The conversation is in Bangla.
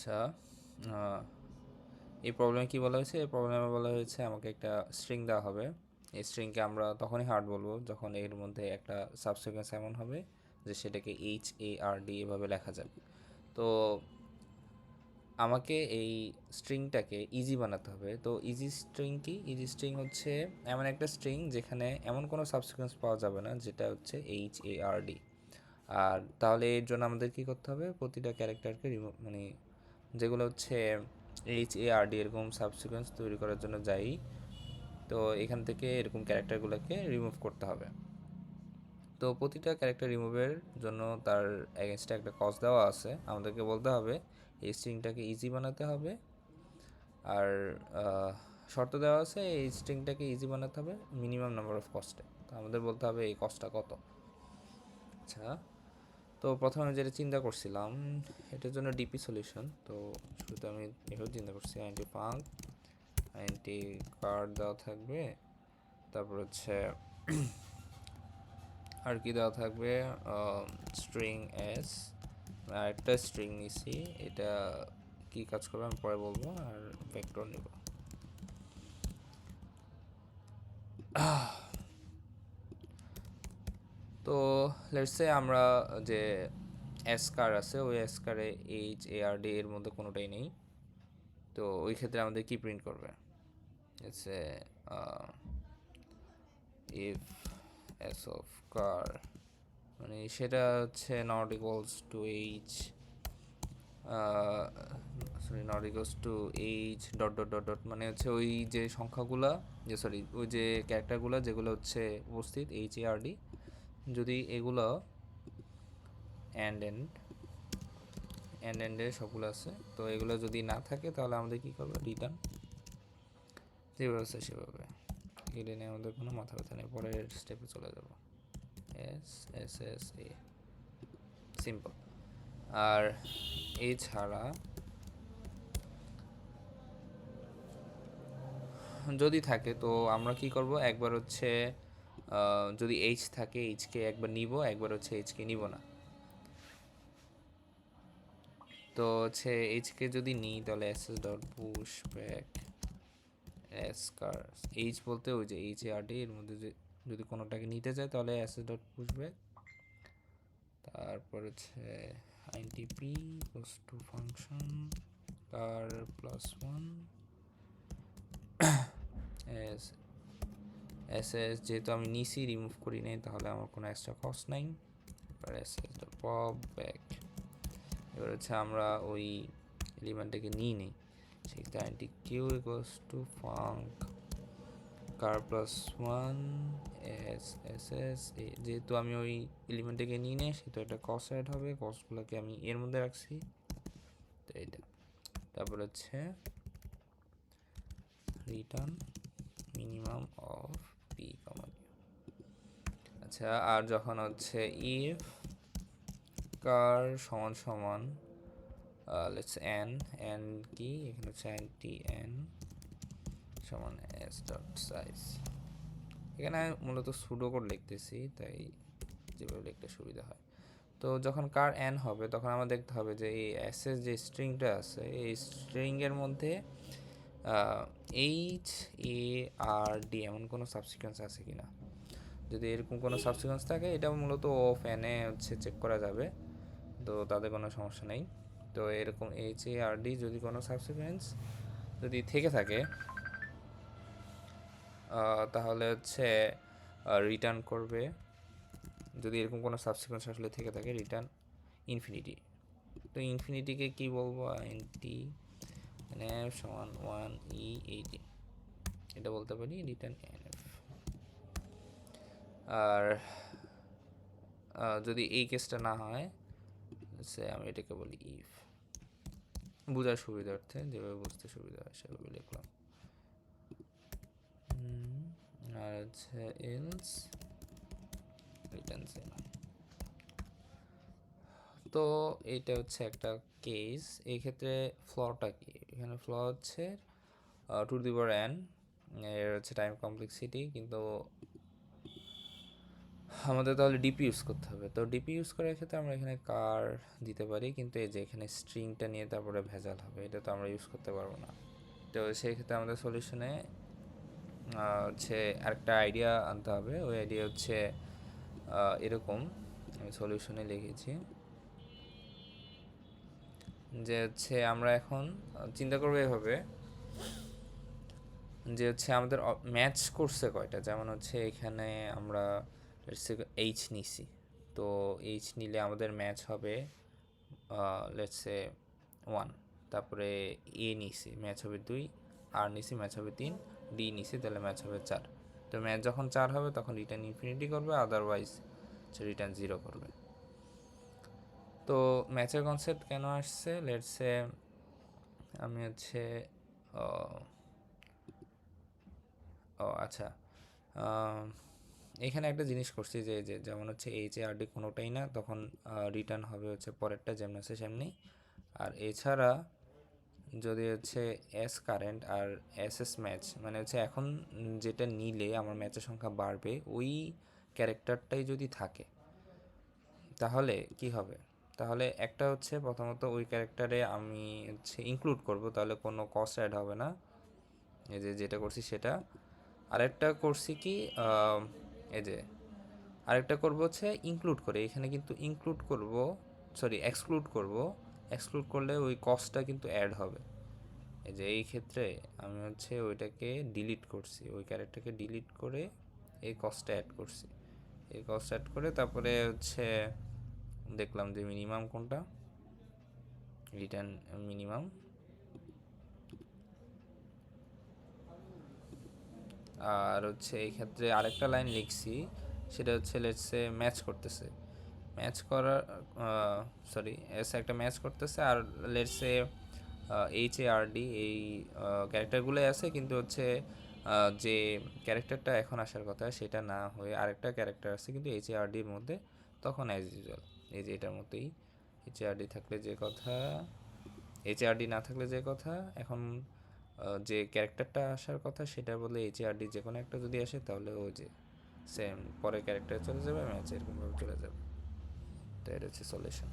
আচ্ছা, আহ, এই প্রবলেমে কি বলা হয়েছে? এই প্রবলেমে বলা হয়েছে আমাকে একটা স্ট্রিং দেওয়া হবে। এই স্ট্রিংকে আমরা তখনই হার্ড বলবো যখন এর মধ্যে একটা সাবসিকোয়েন্স এমন হবে যে সেটাকে HARD এভাবে লেখা যাবে। তো আমাকে এই স্ট্রিংটাকে ইজি বানাতে হবে। তো ইজি স্ট্রিং কি? ইজি স্ট্রিং হচ্ছে এমন একটা স্ট্রিং যেখানে এমন কোনো সাবসিকোয়েন্স পাওয়া যাবে না যেটা হচ্ছে HARD। আর তাহলে এর জন্য আমাদের কী করতে হবে? প্রতিটা ক্যারেক্টারকে মানে যেগুলো হচ্ছে HARD এরকম সাবসিকোয়েন্স তৈরি করার জন্য যাই, তো এখান থেকে এরকম ক্যারেক্টারগুলোকে রিমুভ করতে হবে। তো প্রতিটা ক্যারেক্টার রিমুভের জন্য তার এগেনস্টে একটা কজ দেওয়া আছে। আমাদেরকে বলতে হবে এই স্ট্রিংটাকে ইজি বানাতে হবে। আর শর্ত দেওয়া আছে এই স্ট্রিংটাকে ইজি বানাতে হবে মিনিমাম নাম্বার অফ কস্টে। তো আমাদের বলতে হবে এই কস্টটা কত। আচ্ছা, তো প্রথমে আমি যেটা চিন্তা করছিলাম এটার জন্য ডিপি সলিউশন। তো শুরুতে আমি এভাবে চিন্তা করছি, আইএনটি ফাঙ্ক, আইএনটি কার্ড দেওয়া থাকবে, তারপর হচ্ছে আর কি দেওয়া থাকবে, স্ট্রিং এস, আর একটা স্ট্রিং নিছি, এটা কি কাজ করবে আমি পরে বলবো, আর ভেক্টর নিব। তো লেটসে আমরা যে এস কার আছে ওই এস কারে HARD এর মধ্যে কোনোটাই নেই। তো ওই ক্ষেত্রে আমাদের কি প্রিন্ট করবে? লেটসে ইফ এস অফ কার, মানে সেটা হচ্ছে not equals to H, sorry not equals to H dot dot dot dot, মানে হচ্ছে ওই যে সংখ্যাগুলা, যে সরি ওই যে ক্যারেক্টারগুলো যেগুলো হচ্ছে উপস্থিত HARD, যদি এগুলো এন্ডের সবগুলো আছে, তো এগুলো যদি না থাকে তাহলে আমাদের কী করবে? রিটার্ন। যেভাবে আছে সেভাবে, এটা নিয়ে আমাদের কোনো মাথা ব্যথা নেই। পরের স্টেপে চলে যাব। SSSA, simple. আর এছাড়া যদি থাকে তো আমরা কি করব? একবার হচ্ছে যদি এইচ থাকে এইচকে একবার নিব, একবার হচ্ছে এইচকে নিব না। তো হচ্ছে এইচকে যদি নিই তাহলে SS dot push back S char, H বলতে ওই যে HARD এর মধ্যে যে যদি কোনোটাকে নিতে চায় তাহলে এসএস ডট পুশ ব্যাক, তারপর হচ্ছে INTP equals to function char plus one S SS, যেহেতু আমি নিচি রিমুভ করি নাই তাহলে আমার কোনো এক্সট্রা কস্ট নাই। এবার এসএস ডট পপ ব্যাক, এবার হচ্ছে আমরা ওই এলিমেন্টটাকে নিই নেই, সেক্ষেত্রে int q equals to func car plus one s s s, যেহেতু আমি ওই এলিমেন্টটাকে নিই নেই সেহেতু একটা কস্ট অ্যাড হবে, কস্টগুলোকে আমি এর মধ্যে রাখছি। তো এইটা, তারপর হচ্ছে return minimum of p comma q. আচ্ছা, আর যখন হচ্ছে ইফ কার সমান সমান লেটস এন কি, এখানে হচ্ছে এনটি এন সমান এস ডট সাইজ। এখানে মূলত সুডো কোড লিখতেছি তাই যেভাবে লিখতে সুবিধা হয়। তো যখন কার এন হবে তখন আমার দেখতে হবে যে এই এসএস যে স্ট্রিংটা আছে এই স্ট্রিংয়ের মধ্যে HARD এমন কোনো সাবসিকোয়েন্স আছে কিনা। যদি এরকম কোনো সাবসিকোয়েন্স থাকে এটা মূলত অফ এনে হচ্ছে চেক করা যাবে, তো তাদের কোনো সমস্যা নেই। তো এরকম HARD যদি কোনো সাবসিকোয়েন্স যদি থেকে থাকে তাহলে হচ্ছে রিটার্ন করবে, যদি এরকম কোনো সাবসিকোয়েন্স আসলে থেকে থাকে রিটার্ন ইনফিনিটি। তো ইনফিনিটিকে কি বলবো? এনটি এনএফ সমান 1E18, এটা বলতে পারি রিটার্ন এনএফ। আর যদি এই কেসটা না হয় সে আমি এটাকে বলি ইফ, বোঝার সুবিধার্থে যেভাবে বুঝতে সুবিধা হয় সেভাবে লিখলাম। আর হচ্ছে এলস রিটার্ন সেম। তো এইটা হচ্ছে একটা কেস। এই ক্ষেত্রে ফ্লটা কি? এখানে ফ্ল হচ্ছে টু দি পাওয়ার এন, এর হচ্ছে টাইম কমপ্লেক্সিটি, কিন্তু আমাদের তাহলে ডিপি ইউজ করতে হবে। তো ডিপি ইউজ করার ক্ষেত্রে আমরা এখানে কার দিতে পারি, কিন্তু এই যে এখানে স্ট্রিংটা নিয়ে তারপরে ভেজাল হবে, এটা তো আমরা ইউজ করতে পারবো না। তো সেই ক্ষেত্রে আমাদের সলিউশনে হচ্ছে আরেকটা আইডিয়া আনতে হবে। ওই আইডিয়া হচ্ছে এরকম, আমি সলিউশনে লিখেছি যে হচ্ছে আমরা এখন চিন্তা করবো এভাবে যে হচ্ছে আমাদের ম্যাচ করছে কয়টা, যেমন হচ্ছে এখানে আমরা এইচ নিছি, তো এইচ নিলে আমাদের ম্যাচ হবে লেটস সে 1, তারপরে এ নিছি ম্যাচ হবে 2, আর নিছি ম্যাচ হবে 3, ডি নিছি তাহলে ম্যাচ হবে 4। তো ম্যাচ যখন 4 হবে তখন রিটার্ন ইনফিনিটি করবে, আদারওয়াইজ রিটার্ন 0 করবে। তো ম্যাচের কনসেপ্ট কেন আসছে, লেটস সে আমি হচ্ছে আচ্ছা, এখানে একটা জিনিস করছি যে যেমন হচ্ছে এইচ এ আর ডি কোনোটাই না, তখন রিটার্ন হবে হচ্ছে পরেরটা যেমন আছে সেমনি। আর এছাড়া যদি হচ্ছে এস কারেন্ট আর এস এস ম্যাচ, মানে হচ্ছে এখন যেটা নিলে আমার ম্যাচের সংখ্যা বাড়বে ওই ক্যারেক্টারটাই যদি থাকে তাহলে কি হবে, তাহলে একটা হচ্ছে প্রথমত ওই ক্যারেক্টারে আমি হচ্ছে ইনক্লুড করব, তাহলে কোনো কস্ট অ্যাড হবে না, এই যে যেটা করছি সেটা। আরেকটা করছি কি এই যে আরেকটা করব হচ্ছে ইনক্লুড করে, এখানে কিন্তু ইনক্লুড করব, সরি এক্সক্লুড করব, এক্সক্লুড করলে ওই কস্টটা কিন্তু অ্যাড হবে। এই যে এই ক্ষেত্রে আমি হচ্ছে ওইটাকে ডিলিট করছি, ওই ক্যারেক্টারকে ডিলিট করে এই কস্টটা অ্যাড করছি, এই কস্ট অ্যাড করে তারপরে হচ্ছে দেখলাম যে মিনিমাম কোনটা, রিটার্ন মিনিমাম। আর হচ্ছে এই ক্ষেত্রে আরেকটা লাইন লিখছি, সেটা হচ্ছে লেটসে ম্যাচ করতেছে, ম্যাচ করার সরি এস একটা ম্যাচ করতেছে, আর লেটসে এইচ এ আর ডি এই ক্যারেক্টারগুলোই আছে, কিন্তু হচ্ছে যে ক্যারেক্টারটা এখন আসার কথা সেটা না হয়ে আরেকটা ক্যারেক্টার আছে কিন্তু এইচ এ আর ডির মধ্যে, তখন অ্যাজ ইউজুয়াল এই যে এটার মধ্যেই এইচ এ আর ডি থাকলে যে কথা, এইচ এ আর ডি না থাকলে যে কথা, এখন যে ক্যারেক্টারটা আসার কথা সেটা বলে এইচ এ আর ডি যে কোনো একটা যদি আসে তাহলে ও যে সেম পরে ক্যারেক্টারে চলে যাবে, ম্যাচ এরকমভাবে চলে যাবে। তো এটা হচ্ছে সলিউশন।